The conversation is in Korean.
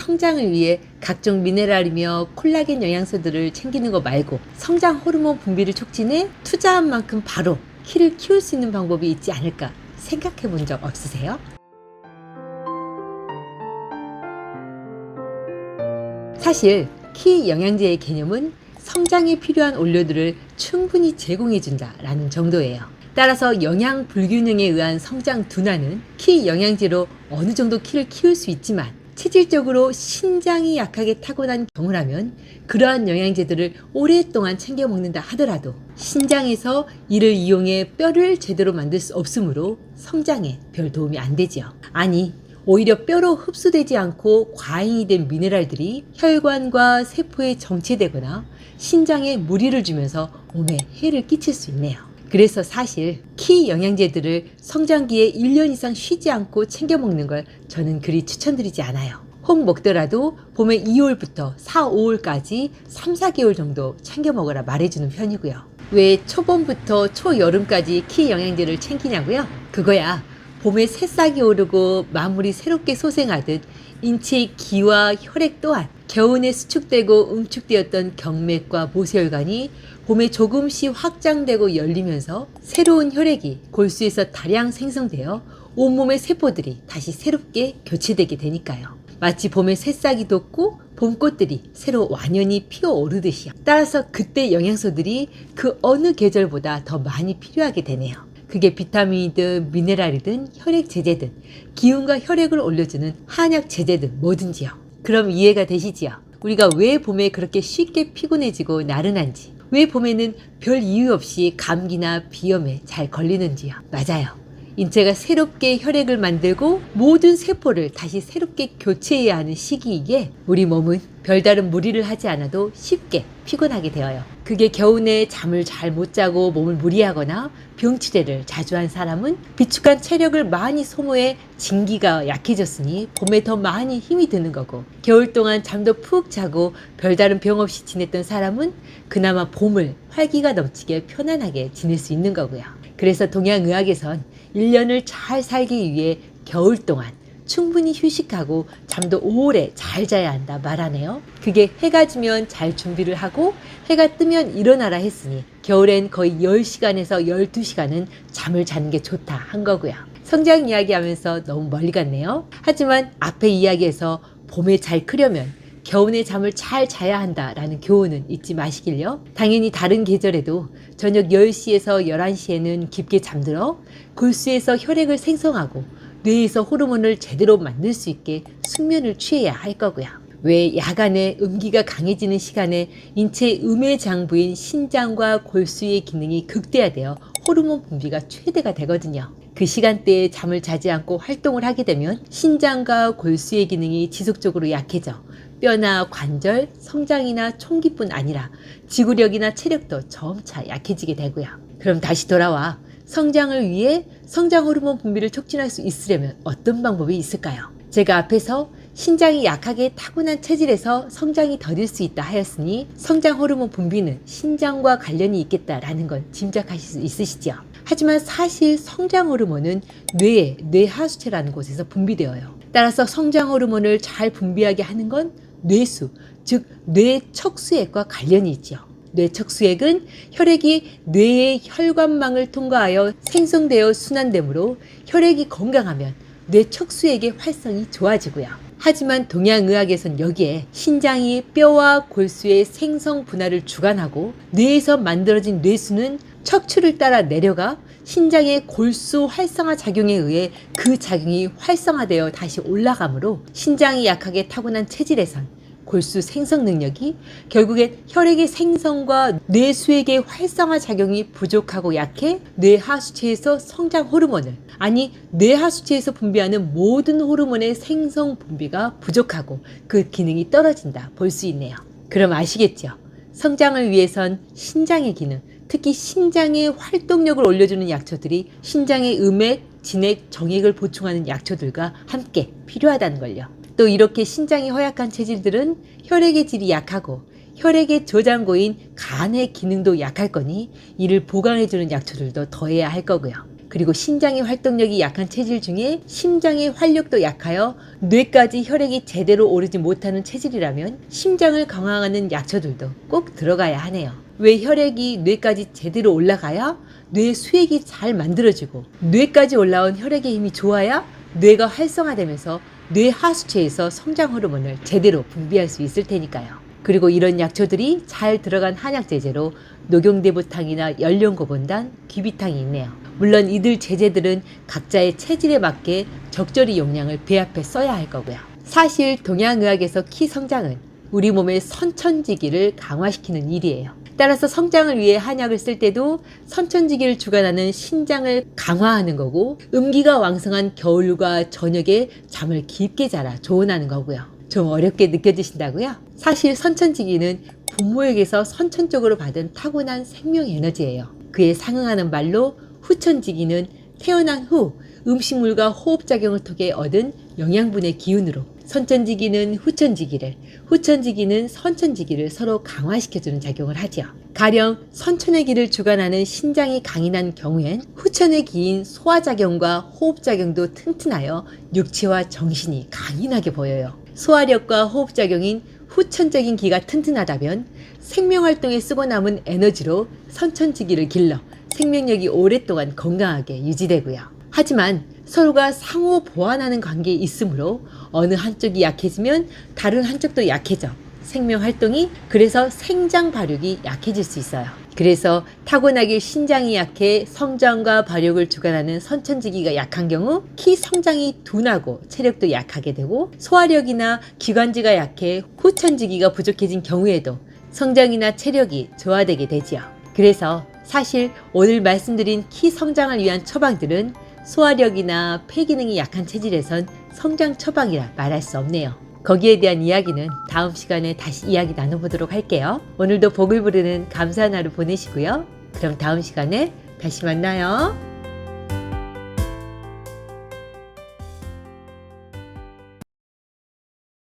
성장을 위해 각종 미네랄이며 콜라겐 영양소들을 챙기는 거 말고 성장 호르몬 분비를 촉진해 투자한 만큼 바로 키를 키울 수 있는 방법이 있지 않을까 생각해 본 적 없으세요? 사실 키 영양제의 개념은 성장에 필요한 원료들을 충분히 제공해준다 라는 정도예요. 따라서 영양 불균형에 의한 성장 둔화는 키 영양제로 어느 정도 키를 키울 수 있지만 체질적으로 신장이 약하게 타고난 경우라면 그러한 영양제들을 오랫동안 챙겨 먹는다 하더라도 신장에서 이를 이용해 뼈를 제대로 만들 수 없으므로 성장에 별 도움이 안 되지요. 아니, 오히려 뼈로 흡수되지 않고 과잉이 된 미네랄들이 혈관과 세포에 정체되거나 신장에 무리를 주면서 몸에 해를 끼칠 수 있네요. 그래서 사실 키 영양제들을 성장기에 1년 이상 쉬지 않고 챙겨 먹는 걸 저는 그리 추천드리지 않아요. 혹 먹더라도 봄에 2월부터 4, 5월까지 3, 4개월 정도 챙겨 먹으라 말해주는 편이고요. 왜 초봄부터 초여름까지 키 영양제를 챙기냐고요? 그거야 봄에 새싹이 오르고 만물이 새롭게 소생하듯 인체의 기와 혈액 또한 겨우내 수축되고 응축되었던 경맥과 모세혈관이 봄에 조금씩 확장되고 열리면서 새로운 혈액이 골수에서 다량 생성되어 온몸의 세포들이 다시 새롭게 교체되게 되니까요. 마치 봄에 새싹이 돋고 봄꽃들이 새로 완연히 피어오르듯이요. 따라서 그때 영양소들이 그 어느 계절보다 더 많이 필요하게 되네요. 그게 비타민이든 미네랄이든 혈액 제제든 기운과 혈액을 올려주는 한약 제제든 뭐든지요. 그럼 이해가 되시지요? 우리가 왜 봄에 그렇게 쉽게 피곤해지고 나른한지, 왜 봄에는 별 이유 없이 감기나 비염에 잘 걸리는지요. 맞아요. 인체가 새롭게 혈액을 만들고 모든 세포를 다시 새롭게 교체해야 하는 시기이기에 우리 몸은 별다른 무리를 하지 않아도 쉽게 피곤하게 되어요. 그게 겨우내 잠을 잘 못 자고 몸을 무리하거나 병치레를 자주 한 사람은 비축한 체력을 많이 소모해 진기가 약해졌으니 봄에 더 많이 힘이 드는 거고, 겨울 동안 잠도 푹 자고 별다른 병 없이 지냈던 사람은 그나마 봄을 활기가 넘치게 편안하게 지낼 수 있는 거고요. 그래서 동양의학에선 1년을 잘 살기 위해 겨울 동안 충분히 휴식하고 잠도 오래 잘 자야 한다 말하네요. 그게 해가 지면 잘 준비를 하고 해가 뜨면 일어나라 했으니 겨울엔 거의 10시간에서 12시간은 잠을 자는 게 좋다 한 거고요. 성장 이야기하면서 너무 멀리 갔네요. 하지만 앞에 이야기에서 봄에 잘 크려면 겨우내 잠을 잘 자야 한다라는 교훈은 잊지 마시길요. 당연히 다른 계절에도 저녁 10시에서 11시에는 깊게 잠들어 골수에서 혈액을 생성하고 뇌에서 호르몬을 제대로 만들 수 있게 숙면을 취해야 할 거고요. 왜 야간에 음기가 강해지는 시간에 인체의 음의 장부인 신장과 골수의 기능이 극대화되어 호르몬 분비가 최대가 되거든요. 그 시간대에 잠을 자지 않고 활동을 하게 되면 신장과 골수의 기능이 지속적으로 약해져 뼈나 관절, 성장이나 총기뿐 아니라 지구력이나 체력도 점차 약해지게 되고요. 그럼 다시 돌아와 성장을 위해 성장 호르몬 분비를 촉진할 수 있으려면 어떤 방법이 있을까요? 제가 앞에서 신장이 약하게 타고난 체질에서 성장이 더딜 수 있다 하였으니 성장 호르몬 분비는 신장과 관련이 있겠다라는 건 짐작하실 수 있으시죠? 하지만 사실 성장 호르몬은 뇌의 뇌하수체라는 곳에서 분비되어요. 따라서 성장 호르몬을 잘 분비하게 하는 건 뇌수, 즉 뇌척수액과 관련이 있죠. 뇌척수액은 혈액이 뇌의 혈관망을 통과하여 생성되어 순환되므로 혈액이 건강하면 뇌척수액의 활성이 좋아지고요. 하지만 동양의학에선 여기에 신장이 뼈와 골수의 생성 분할을 주관하고 뇌에서 만들어진 뇌수는 척추를 따라 내려가 신장의 골수 활성화 작용에 의해 그 작용이 활성화되어 다시 올라가므로 신장이 약하게 타고난 체질에선 골수 생성 능력이 결국엔 혈액의 생성과 뇌수액의 활성화 작용이 부족하고 약해 뇌하수체에서 성장 호르몬을, 아니 뇌하수체에서 분비하는 모든 호르몬의 생성 분비가 부족하고 그 기능이 떨어진다 볼 수 있네요. 그럼 아시겠죠? 성장을 위해선 신장의 기능, 특히 신장의 활동력을 올려주는 약초들이 신장의 음액, 진액, 정액을 보충하는 약초들과 함께 필요하다는 걸요. 또 이렇게 신장이 허약한 체질들은 혈액의 질이 약하고 혈액의 저장고인 간의 기능도 약할 거니 이를 보강해주는 약초들도 더해야 할 거고요. 그리고 신장의 활동력이 약한 체질 중에 심장의 활력도 약하여 뇌까지 혈액이 제대로 오르지 못하는 체질이라면 심장을 강화하는 약초들도 꼭 들어가야 하네요. 왜 혈액이 뇌까지 제대로 올라가야 뇌 수액이 잘 만들어지고 뇌까지 올라온 혈액의 힘이 좋아야 뇌가 활성화되면서 뇌 하수체에서 성장 호르몬을 제대로 분비할 수 있을 테니까요. 그리고 이런 약초들이 잘 들어간 한약 제제로 녹용대부탕이나 연령고본단, 귀비탕이 있네요. 물론 이들 제제들은 각자의 체질에 맞게 적절히 용량을 배합해 써야 할 거고요. 사실 동양의학에서 키 성장은 우리 몸의 선천지기를 강화시키는 일이에요. 따라서 성장을 위해 한약을 쓸 때도 선천지기를 주관하는 신장을 강화하는 거고 음기가 왕성한 겨울과 저녁에 잠을 깊게 자라 조언하는 거고요. 좀 어렵게 느껴지신다고요? 사실 선천지기는 부모에게서 선천적으로 받은 타고난 생명 에너지예요. 그에 상응하는 말로 후천지기는 태어난 후 음식물과 호흡작용을 통해 얻은 영양분의 기운으로 선천지기는 후천지기를, 후천지기는 선천지기를 서로 강화시켜주는 작용을 하죠. 가령 선천의 기를 주관하는 신장이 강인한 경우엔 후천의 기인 소화작용과 호흡작용도 튼튼하여 육체와 정신이 강인하게 보여요. 소화력과 호흡작용인 후천적인 기가 튼튼하다면 생명활동에 쓰고 남은 에너지로 선천지기를 길러 생명력이 오랫동안 건강하게 유지되고요. 하지만 서로가 상호 보완하는 관계에 있으므로 어느 한쪽이 약해지면 다른 한쪽도 약해져 생명활동이 그래서 생장 발육이 약해질 수 있어요. 그래서 타고나게 신장이 약해 성장과 발육을 주관하는 선천지기가 약한 경우 키 성장이 둔하고 체력도 약하게 되고 소화력이나 기관지가 약해 후천지기가 부족해진 경우에도 성장이나 체력이 저하되게 되지요. 그래서 사실 오늘 말씀드린 키 성장을 위한 처방들은 소화력이나 폐 기능이 약한 체질에선 성장 처방이라 말할 수 없네요. 거기에 대한 이야기는 다음 시간에 다시 이야기 나눠보도록 할게요. 오늘도 복을 부르는 감사한 하루 보내시고요. 그럼 다음 시간에 다시 만나요.